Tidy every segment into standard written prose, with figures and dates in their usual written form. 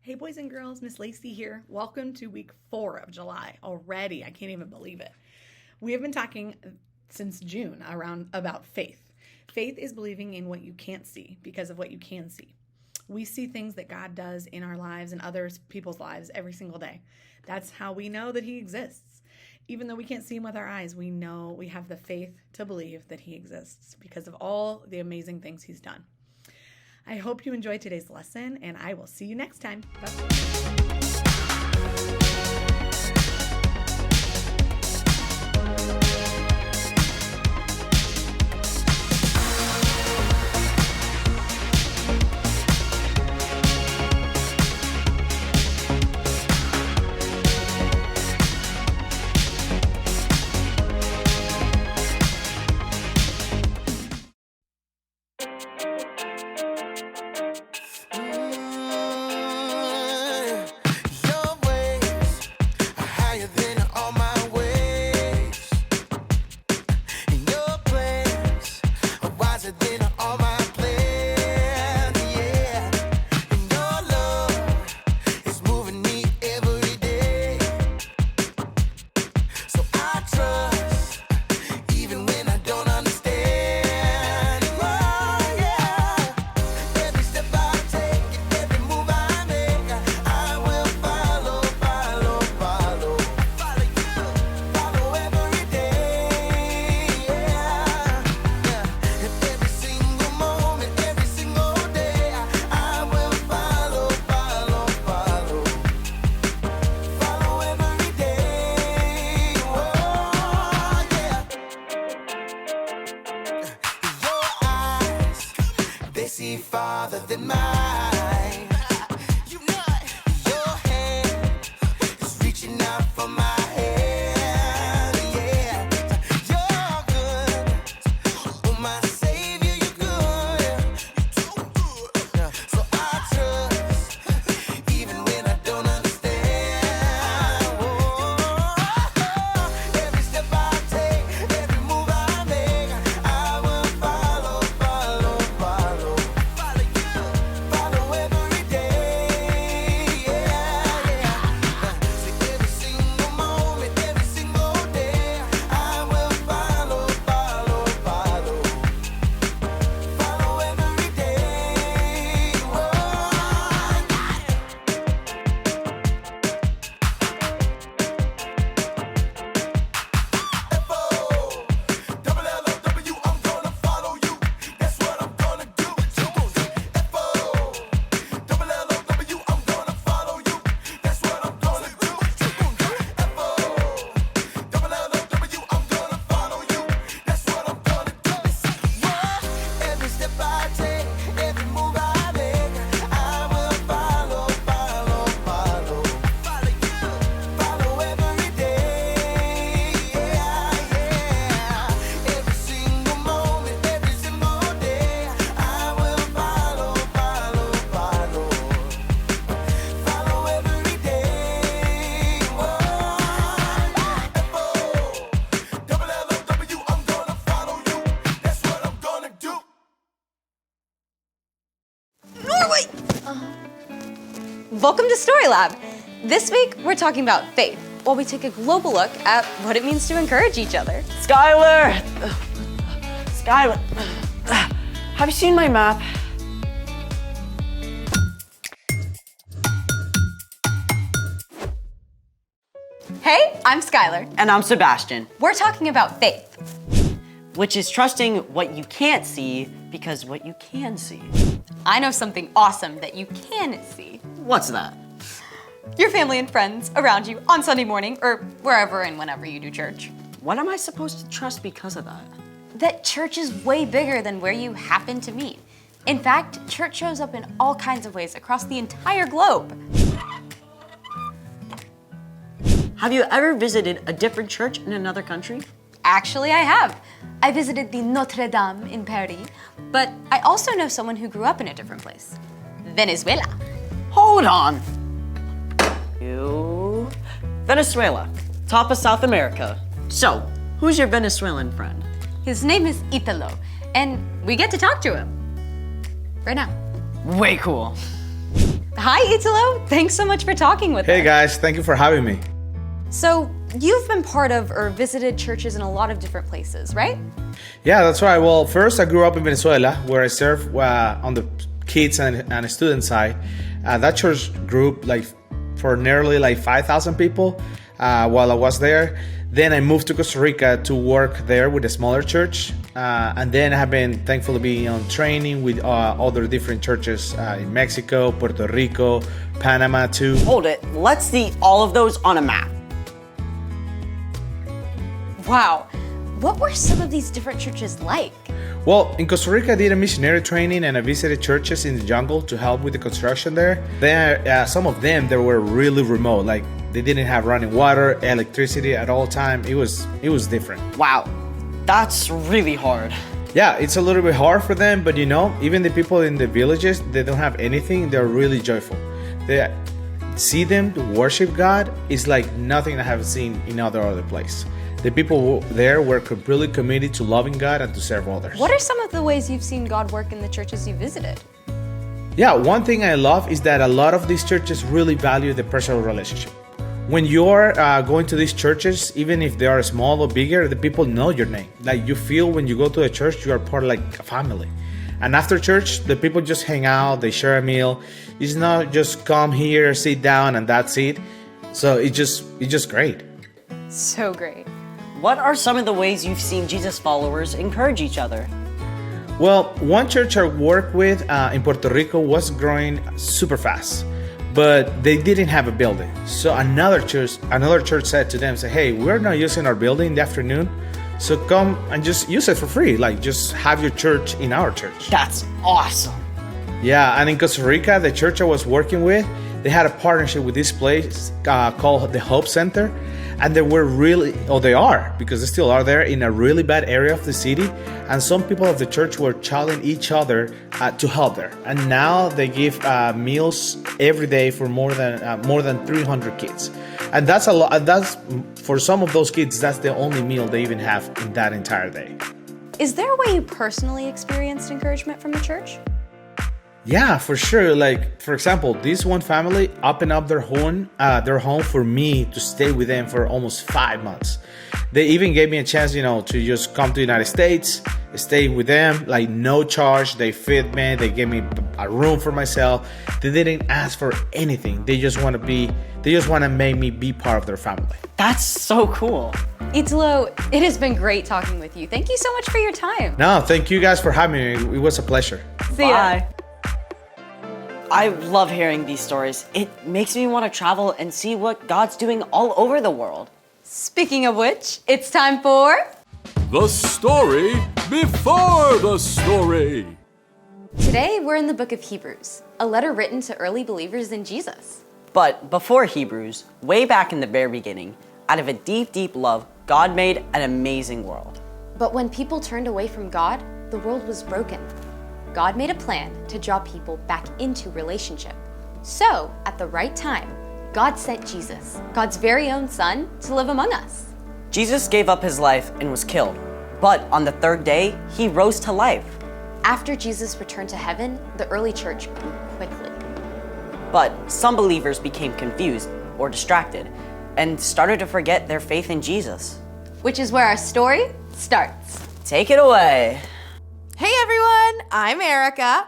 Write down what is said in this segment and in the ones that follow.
Hey boys and girls, Miss Lacey here. Welcome to week 4 of July already. I can't even believe it. We have been talking since June about faith. Faith is believing in what you can't see because of what you can see. We see things that God does in our lives and other people's lives every single day. That's how we know that He exists. Even though we can't see Him with our eyes, we know we have the faith to believe that He exists because of all the amazing things He's done. I hope you enjoyed today's lesson, and I will see you next time. Bye. See farther than mine. You know it. Your hand is reaching out for my hand. Yeah, you're good. Oh, my Savior, you're good. You're too good. Yeah. So I trust, even when I don't understand. Oh, every step I take, every move I make, I will follow, follow, follow. Welcome to Story Lab. This week, we're talking about faith, while we take a global look at what it means to encourage each other. Skylar! Skylar, have you seen my map? Hey, I'm Skylar. And I'm Sebastian. We're talking about faith. Which is trusting what you can't see because what you can see. I know something awesome that you can see. What's that? Your family and friends around you on Sunday morning or wherever and whenever you do church. What am I supposed to trust because of that? That church is way bigger than where you happen to meet. In fact, church shows up in all kinds of ways across the entire globe. Have you ever visited a different church in another country? Actually, I have. I visited the Notre Dame in Paris, but I also know someone who grew up in a different place. Venezuela. Hold on. Venezuela, top of South America. So, who's your Venezuelan friend? His name is Italo, and we get to talk to him right now. Way cool. Hi, Italo. Thanks so much for talking with us. Hey guys, thank you for having me. So, you've been part of or visited churches in a lot of different places, right? Yeah, that's right. Well, first I grew up in Venezuela, where I served on the kids and student side. That church grew for nearly 5,000 people while I was there. Then I moved to Costa Rica to work there with a smaller church. And then I have been thankful to be on training with other different churches in Mexico, Puerto Rico, Panama too. Hold it. Let's see all of those on a map. Wow. What were some of these different churches like? Well, in Costa Rica, I did a missionary training and I visited churches in the jungle to help with the construction there. Some of them, they were really remote. They didn't have running water, electricity at all time. It was different. Wow, that's really hard. Yeah, it's a little bit hard for them, but even the people in the villages, they don't have anything. They're really joyful. They see them to worship God is like nothing I have seen in other place. The people there were completely committed to loving God and to serve others. What are some of the ways you've seen God work in the churches you visited? Yeah, one thing I love is that a lot of these churches really value the personal relationship. When you're going to these churches, even if they are small or bigger, the people know your name. You feel when you go to a church, you are part of a family. And after church, the people just hang out, they share a meal. It's not just come here, sit down, and that's it. So it's just great. So great. What are some of the ways you've seen Jesus followers encourage each other? Well, one church I worked with in Puerto Rico was growing super fast, but they didn't have a building. So another church said to them, hey, we're not using our building in the afternoon, so come and just use it for free. Just have your church in our church. That's awesome. Yeah, and in Costa Rica, the church I was working with, they had a partnership with this place called the Hope Center. And they are, because they still are there in a really bad area of the city. And some people of the church were challenging each other to help there. And now they give meals every day for more than 300 kids. And that's a lot. That's for some of those kids, that's the only meal they even have in that entire day. Is there a way you personally experienced encouragement from the church? Yeah, for sure. For example, this one family opened up their home for me to stay with them for almost 5 months. They even gave me a chance, to just come to the United States, stay with them, no charge. They fed me, they gave me a room for myself. They didn't ask for anything. They just want to make me be part of their family. That's so cool. Italo, it has been great talking with you. Thank you so much for your time. No, thank you guys for having me. It was a pleasure. See ya. Bye. I love hearing these stories. It makes me want to travel and see what God's doing all over the world. Speaking of which, it's time for... The story before the story. Today, we're in the book of Hebrews, a letter written to early believers in Jesus. But before Hebrews, way back in the very beginning, out of a deep, deep love, God made an amazing world. But when people turned away from God, the world was broken. God made a plan to draw people back into relationship. So, at the right time, God sent Jesus, God's very own son, to live among us. Jesus gave up his life and was killed. But on the third day, he rose to life. After Jesus returned to heaven, the early church grew quickly. But some believers became confused or distracted and started to forget their faith in Jesus. Which is where our story starts. Take it away. Hey everyone, I'm Erica.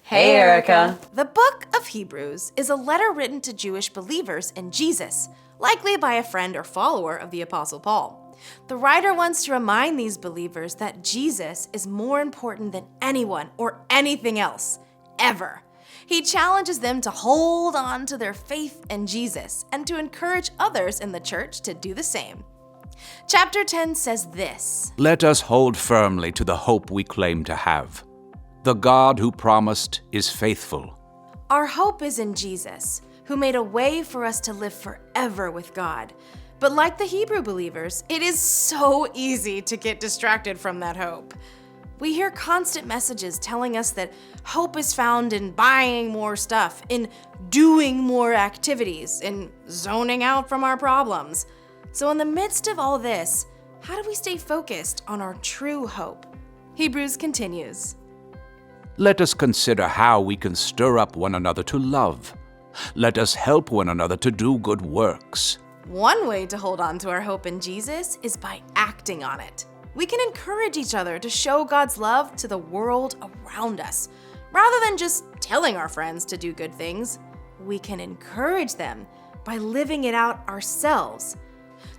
Hey, Erica. The book of Hebrews is a letter written to Jewish believers in Jesus, likely by a friend or follower of the Apostle Paul. The writer wants to remind these believers that Jesus is more important than anyone or anything else, ever. He challenges them to hold on to their faith in Jesus and to encourage others in the church to do the same. Chapter 10 says this: Let us hold firmly to the hope we claim to have. The God who promised is faithful. Our hope is in Jesus, who made a way for us to live forever with God. But like the Hebrew believers, it is so easy to get distracted from that hope. We hear constant messages telling us that hope is found in buying more stuff, in doing more activities, in zoning out from our problems. So in the midst of all this, how do we stay focused on our true hope? Hebrews continues. Let us consider how we can stir up one another to love Let us help one another to do good works. One way to hold on to our hope in Jesus is by acting on it. We can encourage each other to show God's love to the world around us. Rather than just telling our friends to do good things, we can encourage them by living it out ourselves.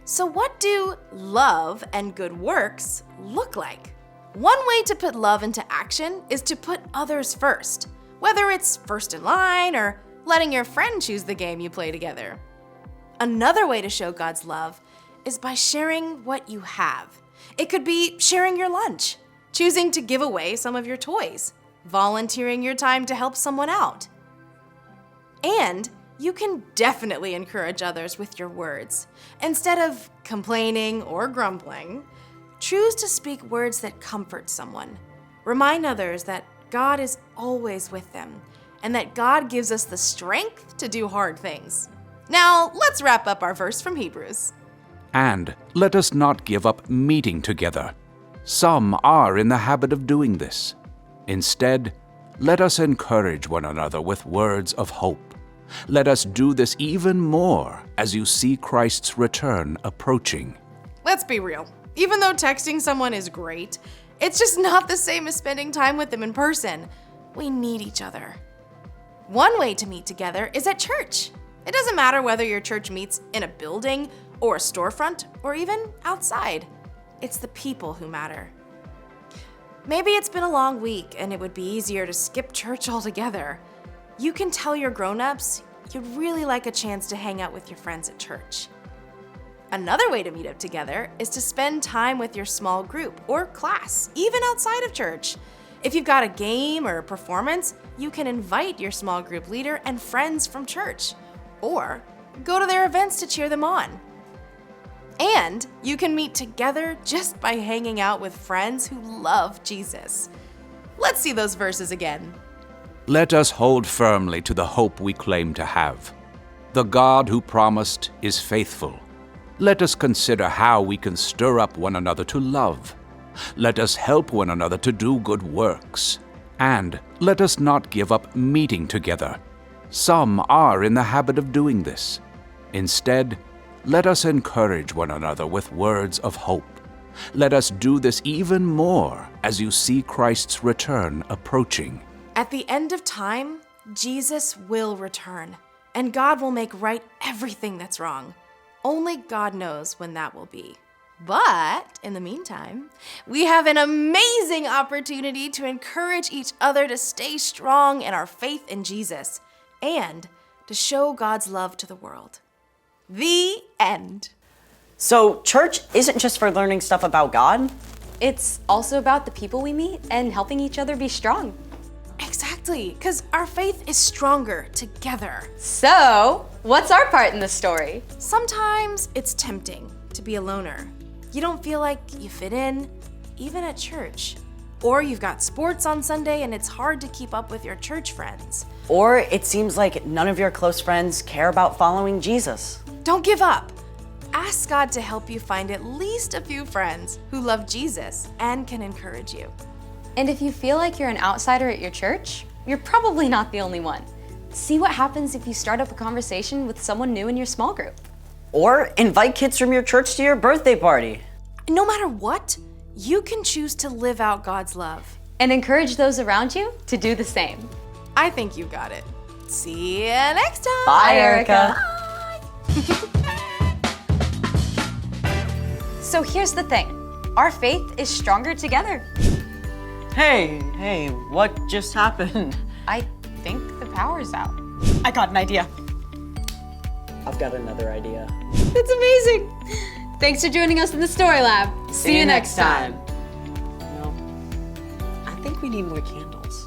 So what do love and good works look like? One way to put love into action is to put others first, whether it's first in line or letting your friend choose the game you play together. Another way to show God's love is by sharing what you have. It could be sharing your lunch, choosing to give away some of your toys, volunteering your time to help someone out. And you can definitely encourage others with your words. Instead of complaining or grumbling, choose to speak words that comfort someone. Remind others that God is always with them and that God gives us the strength to do hard things. Now, let's wrap up our verse from Hebrews. And let us not give up meeting together. Some are in the habit of doing this. Instead, let us encourage one another with words of hope. Let us do this even more as you see Christ's return approaching. Let's be real. Even though texting someone is great, it's just not the same as spending time with them in person. We need each other. One way to meet together is at church. It doesn't matter whether your church meets in a building or a storefront or even outside. It's the people who matter. Maybe it's been a long week and it would be easier to skip church altogether. You can tell your grown-ups you'd really like a chance to hang out with your friends at church. Another way to meet up together is to spend time with your small group or class, even outside of church. If you've got a game or a performance, you can invite your small group leader and friends from church, or go to their events to cheer them on. And you can meet together just by hanging out with friends who love Jesus. Let's see those verses again. Let us hold firmly to the hope we claim to have. The God who promised is faithful. Let us consider how we can stir up one another to love. Let us help one another to do good works. And let us not give up meeting together. Some are in the habit of doing this. Instead, let us encourage one another with words of hope. Let us do this even more as you see Christ's return approaching. At the end of time, Jesus will return, and God will make right everything that's wrong. Only God knows when that will be. But in the meantime, we have an amazing opportunity to encourage each other to stay strong in our faith in Jesus and to show God's love to the world. The end. So, church isn't just for learning stuff about God. It's also about the people we meet and helping each other be strong. Exactly, because our faith is stronger together. So, what's our part in the story? Sometimes it's tempting to be a loner. You don't feel like you fit in, even at church. Or you've got sports on Sunday and it's hard to keep up with your church friends. Or it seems like none of your close friends care about following Jesus. Don't give up. Ask God to help you find at least a few friends who love Jesus and can encourage you. And if you feel like you're an outsider at your church, you're probably not the only one. See what happens if you start up a conversation with someone new in your small group. Or invite kids from your church to your birthday party. No matter what, you can choose to live out God's love. And encourage those around you to do the same. I think you got it. See you next time. Bye, Erica. So here's the thing. Our faith is stronger together. Hey, what just happened? I think the power's out. I got an idea. I've got another idea. That's amazing. Thanks for joining us in the Story Lab. See you next time. Well, I think we need more candles.